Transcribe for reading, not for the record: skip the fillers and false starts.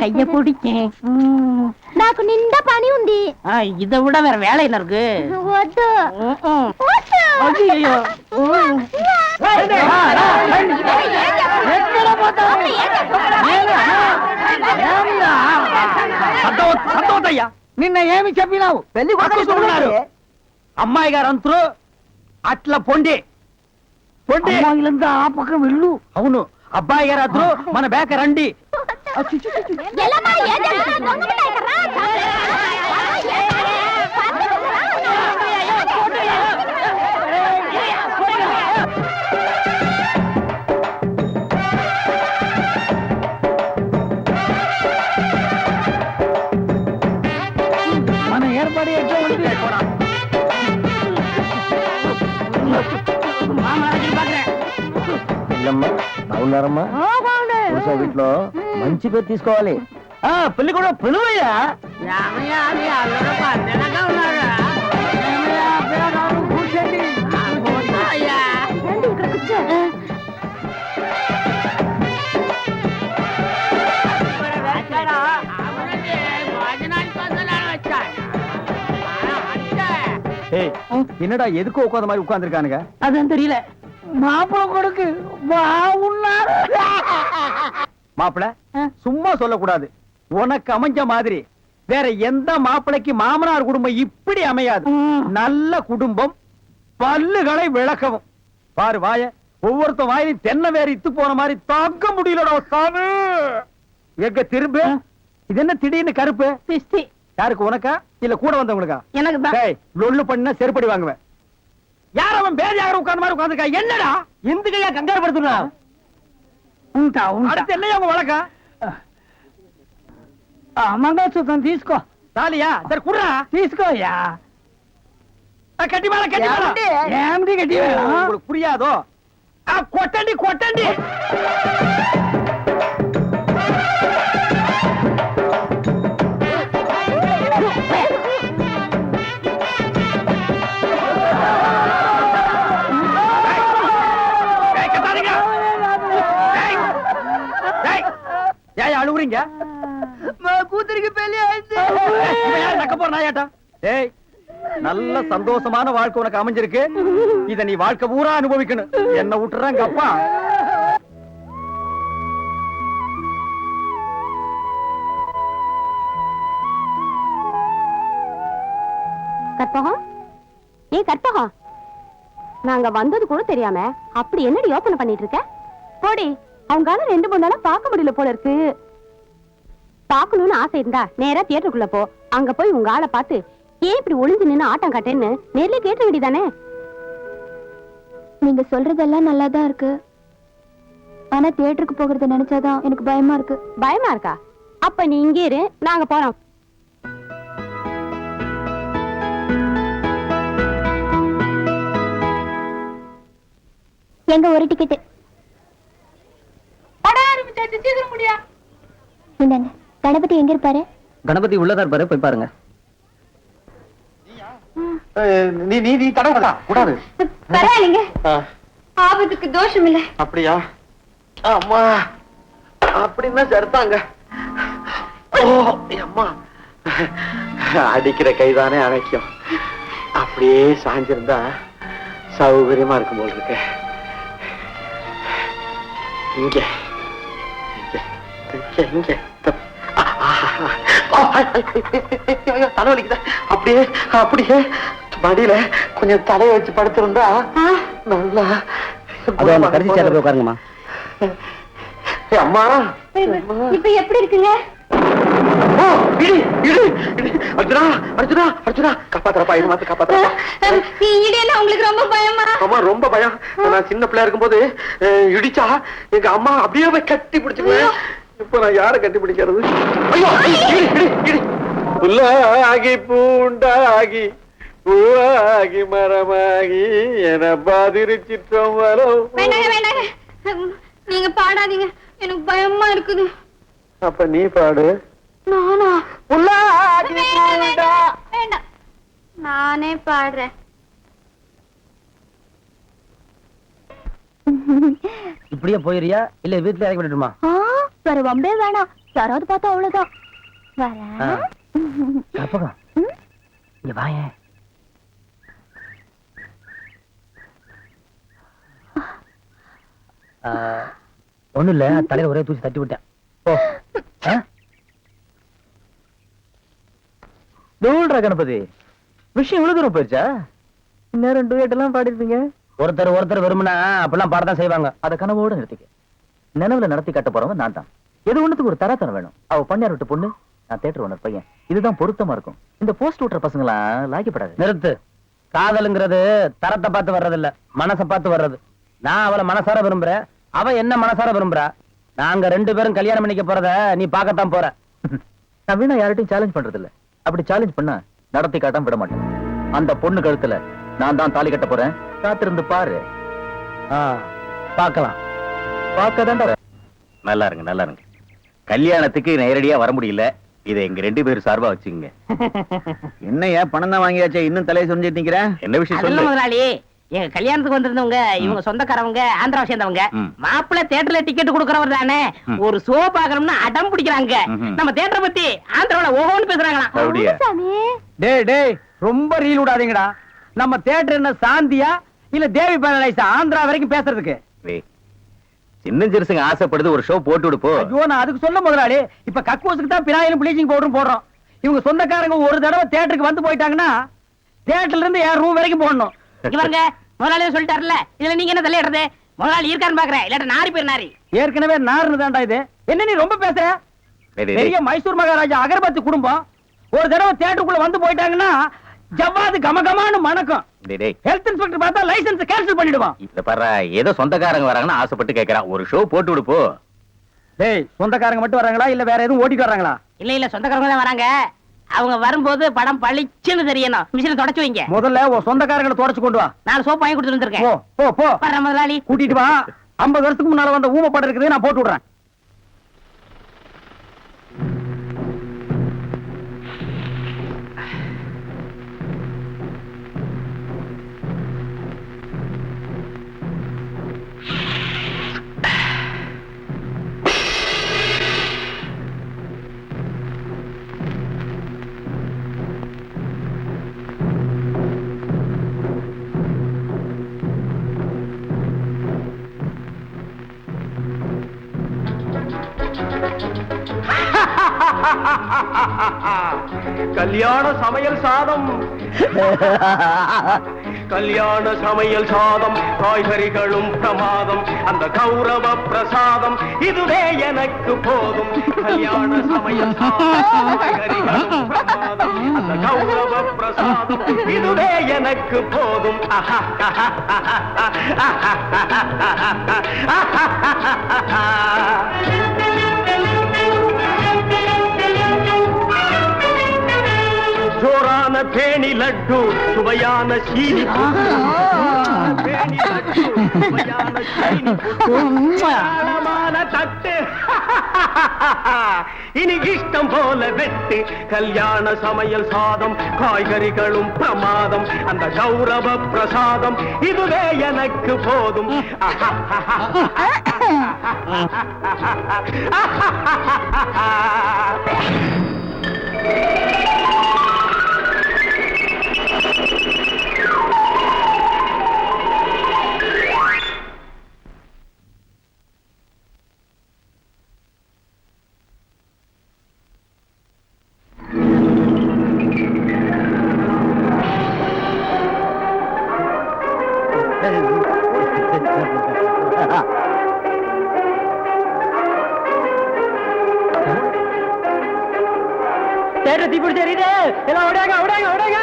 கைய பிடிக்கேன். నాకు నిండా పని ఉంది. இதை விட வேற வேலை என்ன இருக்கு? వద్దు. ஐயோ సంతోషయ్యా నిన్న ఏమి చెప్పినావు? పెళ్లి కొడుకు అమ్మాయి గారు అంతరు అట్లా పొండి పొండి అమ్మాయిలంతా ఆ పక్క వెళ్ళు. అవును, అబ్బాయి గారు అద్దరు మన బేక రండి. మన ఏర్పడి ఎట్లా ఉంది? బాగున్నారమ్మా? వీటిలో మంచి పేరు తీసుకోవాలి. పెళ్లి కూడా పిలువయ్యా. என்னடா எதுக்கு உட்காந்த மாதிரி உட்கார்ந்துருக்கானுங்க? அதான் தெரியல. மாப்பிள கொடுக்கு பாவுன்னாரு. மாப்பிள சும்மா சொல்லக்கூடாது. உனக்கு அமைஞ்ச மாதிரி வேற எந்த மாப்பிளைக்கு மாமனார் குடும்பம் இப்படி அமையாது. நல்ல குடும்பம், பல்லுகளை விளக்கவும். பாரு வாய, ஒவ்வொருத்த வாயிலும் தென்னை வேற இத்து போன மாதிரி தாக்க முடியலடா சாமி. எங்க திரும்ப இது என்ன திடீர்னு கருப்பு? பிஸ்தி. யாருக்கு, உனக்கா இல்ல கூட வந்தவங்களுக்கா? எனக்கு தான். லொல்லு பண்ண செருப்படி வாங்குவேன். யார் அவன் பேதியாக உட்கார்ந்த மாதிரி உட்கார்ந்துருக்கா? என்னடா இந்த கையா கங்காரு படுத்துனா? அடுத்து என்னையா உங்க வழக்கா? మంగళసూత్రం తీసుకో. தாலியா? சரி குடுறா. తీసుకోయా. கட்டி மேல கட்டி மேல. ఏమిటి కట్టి உங்களுக்கு புரியாதோ? கொட்டண்டி கொட்டண்டி. ஏன் அழுவுறீங்க? కూతురికి పెళ్లి ஆயிடுச்சு. நக்க போற நாயாட்டா? ஏய், நல்ல சந்தோஷமான வாழ்க்கை உனக்கு அமைஞ்சிருக்கு. இத நீ வாழ்க்கை பூரா அனுபவிக்கணும். என்ன விட்டுறாங்க அப்பா. கற்பகம், ஏய் கற்பகம், நாங்க வந்தது கூட தெரியாம அப்படி என்னடி யோசனை பண்ணிட்டு இருக்க? போடி, அவங்களால 2 3 நாளா பார்க்க முடியல போல இருக்கு. பார்க்கணும்னு ஆசை இருந்தா நேரா தியேட்டருக்குள்ள போ. அங்க போய் உங்க ஆளை பார்த்து ஏன் இப்படி ஒளிஞ்சு நின்னு ஆட்டம் காட்டேன்னு நேர்ல கேட்ட வேண்டியதானே? நீங்க சொல்றதெல்லாம் நல்லாதான் இருக்கு. ஆனா தியேட்டருக்கு போகிறத நினைச்சாதான் எனக்கு பயமா இருக்கு. பயமா இருக்கா? அப்ப நீ இங்கே இரு, நாங்க போறோம். எங்க ஒரு டிக்கெட் இந்தாங்க. கணபதி எங்க இருப்பாரு? கணபதி உள்ளதா இருப்பாரு, போய் பாருங்க. நீ நீ நீ தடவடா கூடாது. பரவாயில்லைங்க, ஆபத்துக்கு தோஷம் இல்ல. அப்படியா? அம்மா அப்படின்னா சரிதாங்க. ஓ அம்மா, அடிக்கிற கைதானே அணைக்கும். அப்படியே சாஞ்சிருந்தா சௌகரியமா இருக்கும் போல் இருக்கு. இங்க இங்க தலைவலிக்குதா? அப்படியே அப்படியே மடியில கொஞ்சம் தலையை வச்சு படுத்திருந்தா நல்லா. உட்காருங்கம்மா. அம்மா இப்ப எப்படி இருக்குங்க? அர்ஜுனா அர்ஜுனா அர்ஜுனா, காப்பாத்துறப்பா, இது மாத்து காப்பாத்துறப்பா. இடையில உங்களுக்கு ரொம்ப பயமா? அம்மா ரொம்ப பயம். நான் சின்ன பிள்ளையா இருக்கும் போது இடிச்சா எங்க அம்மா அப்படியே போய் கட்டி பிடிச்சுக்குவேன். இப்ப நான் யார கட்டி பிடிக்கிறது? புல்லாகி பூண்டாகி பூவாகி மரமாகி என பாதிரிச்சிட்டோம் வரும். வேண்டாங்க வேண்டாங்க, நீங்க பாடாதீங்க, எனக்கு பயமா இருக்குது. அப்ப நீ பாடு. நானா? புல்லாகி பூண்டா. வேண்டாம், நானே பாடுறேன். இப்படியே போயிரியா இல்ல வீட்டுல இறக்கி விட்டுமா? வேற வம்பே வேணாம், யாராவது பார்த்தா அவ்வளவுதான். வரேன். கற்பகம் இங்க வாயேன். ஒண்ணும் இல்ல, தலையில ஒரே தூசி தட்டி விட்டேன். ஓ தூள்ரா கணபதி, விஷயம் இவ்வளவு தூரம் போயிருச்சா? நேரம் டூயட் எல்லாம் பாடிருப்பீங்க. ஒருத்தர் விரும்பினா அப்படிலாம் பாடத்தான் செய்வாங்க. அத கனவோட நிறுத்திக்க. நினைவுல நடத்தி காட்ட போறவன் நான் தான். எது ஒண்ணுத்துக்கு ஒரு தராத்தரம் வேணும். அவ பண்ணையார் விட்டு பொண்ணு, நான் தேட்டர் ஓனர் பையன். இதுதான் பொருத்தமா இருக்கும். இந்த போஸ்ட் ஓட்டுற பசங்களா லாய்க்கப்படாது. நிறுத்து. காதலுங்கிறது தரத்தை பார்த்து வர்றது இல்ல, மனசை பார்த்து வர்றது. நான் அவளை மனசார விரும்புறேன், அவ என்ன மனசார விரும்புறா. நாங்க 2 பேரும் கல்யாணம் பண்ணிக்க போறத நீ பார்க்கத்தான் போற. நான் வீணா யார்கிட்டையும் சேலஞ்ச் பண்றது இல்ல. அப்படி சேலஞ்ச் பண்ணா நடத்தி காட்டாம விட மாட்டேன். அந்த பொண்ணு கழுத்துல நான் தான் தாலி கட்ட போறேன். காத்திருந்து பாரு. பார்க்கலாம். பார்க்கதான்டா. நல்லா இருங்க. கல்யாணத்துக்கு நேரடியா வர முடியல, இதை எங்க 2 பேரும் சார்பா வச்சுங்க. என்னையா பணம் தான் வாங்கியாச்சே, இன்னும் தலையை சொரிஞ்சிட்டு நிக்கிற? என்ன விஷயம் அதெல்லாம் சொல்லு. முதலாளி, எங்க கல்யாணத்துக்கு வந்திருந்தவங்க இவங்க சொந்தக்காரவங்க, ஆந்திராவை சேர்ந்தவங்க. மாப்பிள்ளை தியேட்டர்ல டிக்கெட் கொடுக்கறவர் தானே, ஒரு ஷோ பாக்கணும்னு அடம் பிடிக்கிறாங்க. நம்ம தியேட்டரை பத்தி ஆந்திராவில ஓஹோன்னு பேசுறாங்களாம். அப்படியா? சாமி, டேய் ரொம்ப ரீல் விடாதீங்கடா. நம்ம தியேட்டர் என்ன சாந்தியா இல்ல தேவி பேரலைஸா ஆந்திரா வரைக்கும் பேசுறதுக்கு? டேய், சின்ன சிறுசுங்க ஆசைப்படுது, ஒரு ஷோ போட்டு விடுப்போ. ஐயோ, நான் அதுக்கு சொல்ல முதலாளி. இப்ப கக்கூசுக்கு தான் பினாயிலும் ப்ளீச்சிங் பவுடரும் போடுறோம். இவங்க சொந்தக்காரங்க ஒரு தடவை தியேட்டருக்கு வந்து போயிட்டாங்கன்னா தியேட்டர்ல இருந்து என் ரூம் வரைக்கும் போடணும். இவங்க முதலாளியே சொல்லிட்டாருல, இதுல நீங்க என்ன தலையிடுறது? முதலாளி இருக்கான்னு பாக்குறேன், இல்லாட்ட நாரி பேர் நாரி. ஏற்கனவே நார்னு தான்டா இது. என்ன நீ ரொம்ப பேசுற? டேய், டேய், பெரிய மைசூர் மகாராஜா அகர்பத்தி குடும்பம் ஒரு தடவை தியேட்டருக்குள்ள வந்து போயிட்டாங்கன்னா ஜவ்வாது கமகமான்னு மணக்கும். டேய், ஹெல்த் இன்ஸ்பெக்டர் பார்த்தா லைசென்ஸ் கேன்சல் பண்ணிடுவான். இத பாரு, ஏதோ சொந்தக்காரங்க வராங்கன்னு ஆசைப்பட்டு கேக்குறான், ஒரு ஷோ போட்டு விடுப்போ. டேய், சொந்தக்காரங்க மட்டும் வராங்களா இல்ல வேற எதுவும் ஓட்டிட்டு வராங்களா? இல்ல சொந்தக்காரங்க தான் வராங்க. அவங்க வரும்போது படம் பளிச்சுன்னு தெரியணும். மிஷினை தொடச்சு வைங்க. முதல்ல உன் சொந்தக்காரங்களை தொடச்சு கொண்டு வா. 4 சோப்பு வாங்கி கொடுத்துட்டு வந்திருக்கேன். போ வர்றேன் முதலாளி. கூட்டிட்டு வா. 50 வருஷத்துக்கு முன்னால வந்த ஊம படம் இருக்குது, நான் போட்டு விடுறேன். கல்யாண சமையல் சாதம், கல்யாண சமையல் சாதம், காய்கறிகளும் பிரமாதம், அந்த கௌரவ பிரசாதம் இதுவே எனக்கு போதும். கல்யாண சமையல் சாதம், காய்கறிகளும் பிரமாதம், அந்த கௌரவ பிரசாதம் இதுவே எனக்கு போதும். ஜோரான பேணி லட்டு, சுவையான சீனி பேணி லட்டு, சுவையான சீனி ஆழமான தட்டு. இனி இஷ்டம் போல வெட்டு. கல்யாண சமையல் சாதம், காய்கறிகளும் பிரமாதம், அந்த கௌரவ பிரசாதம் இதுவே எனக்கு போதும். தீப்பிடி தெரியுது. எல்லாம் ஓடாங்க ஓடாங்க ஓடாங்க.